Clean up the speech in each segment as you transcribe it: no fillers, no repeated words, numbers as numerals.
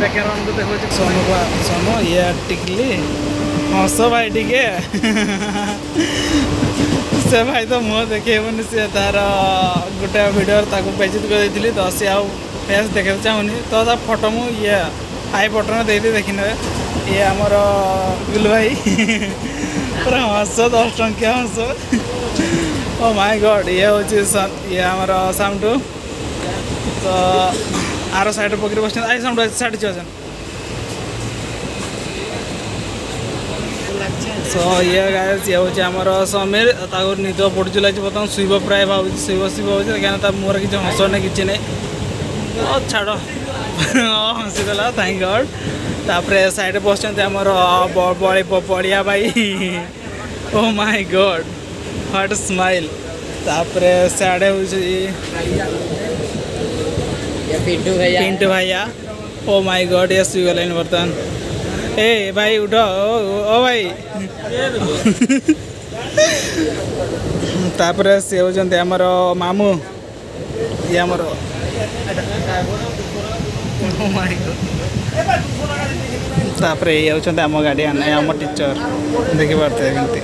background देखो सोनो ये टिकली हस भाई टिके से भाई तो मुह देखेबनी सी तार गोटे भिडियो बेजित कर तो सी आउ फेस देखा चाहूनी तो फोटो मु ये आई बटन दे देखी ने ये आमर गुल भाई पूरा हस 10 टंकिया हस ओ माय गॉड ये हूँ ये आमर साउंड तो आर साइड पकड़ बस आई साउंड साइड चल सो ये गाइस ये हूँ आमर समीर निद पड़ू लगे बर्तमान शुभ प्राय भाव शुभ कहीं मोर किसी हस ना कि नहीं छाड़ हसीगला थैंक गॉड तापर साइड बस आमर बड़िया भाई oh my God what smile तापर साड़े पिंटू भैया ओ माय गॉड ये शुगल बर्तमान ए भाई उठ ओ भाई तापर से होचंते हमर मामू ये हमर ओ माय गॉड तापर ये होचंते हम गार्डियन हम टीचर देखि पारते केंती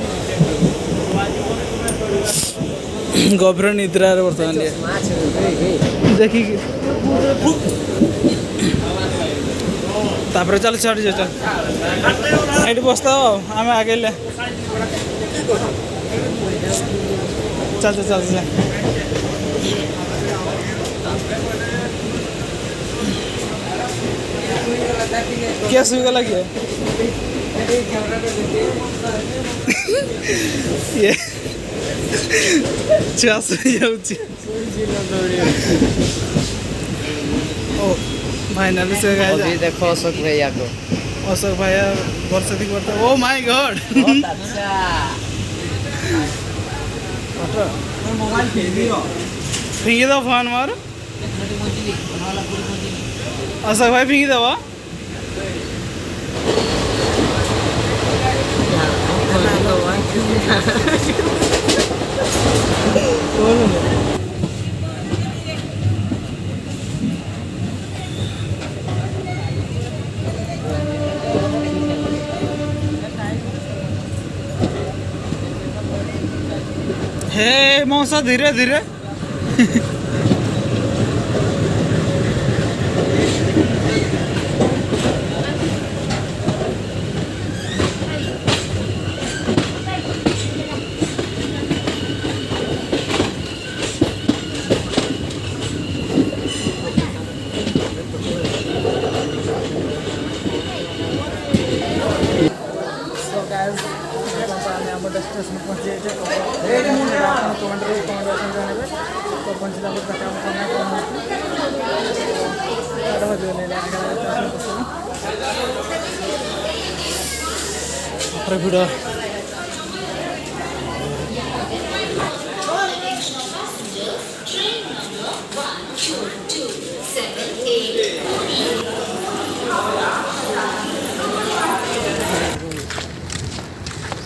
गभीर निद्रा बर्तमान देखी तापर चल चढ़ चल ये बसता आम आगे ले चल चल चल क्या सुगला क्या ये छुआ शुई फाइनली से अभी देखो अशोक भैया को अशोक भैया वर्ष थी करते ओ माय गॉड मोबाइल फिंगी दो फोन मार अशोक भाई फिंगी दो हे मौसा धीरे धीरे डेस्टिनेशन पहुँचे कमेंट जानवे तो पहुँचला भिड़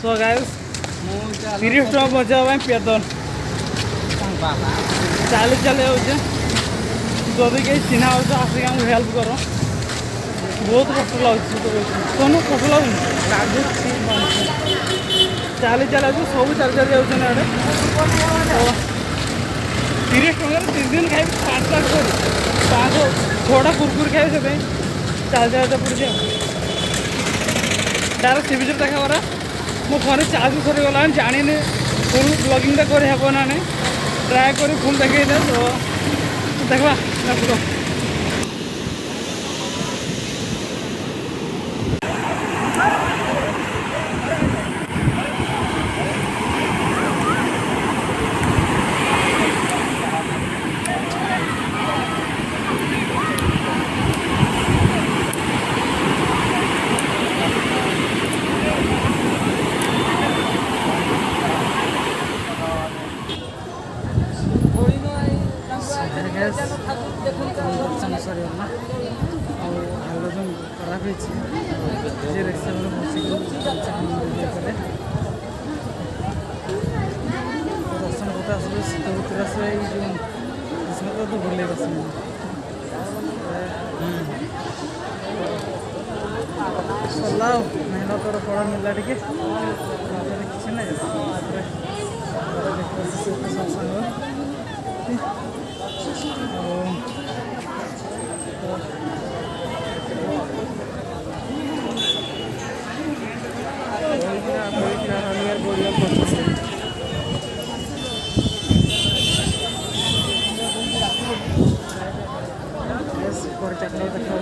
सो गाइस 30 टका पहुँचा पेदल चली चले जदि कहीं चिन्हा हो आसिक आमको हेल्प कर बहुत कष्ट लगे सोनू कष्ट लगुनि चली चले सब चली चली जाए 30 टकर 3 दिन खाई 5 6टा कुरकुरी खाई से चल चलते पड़े डायरेक्ट सी बीच देखा परा मो फोन चार्ज सरीगला जानी फुल ब्लॉगिंग करना नहीं ट्राए कर फुल देखे तो देखा दर्शन सरीगला आलोचन खराब होती रिक्शा दर्शन करते आस शीत ऋतु आस तो बुले ସରିଲା ଆଉ ମେହନତର ଫଳ ମିଳିଲା ଟିକେ ତାପରେ କିଛି ନାହିଁ ତାପରେ ସତ୍ସଙ୍ଗ ପରିଚାଳନା ଦେଖ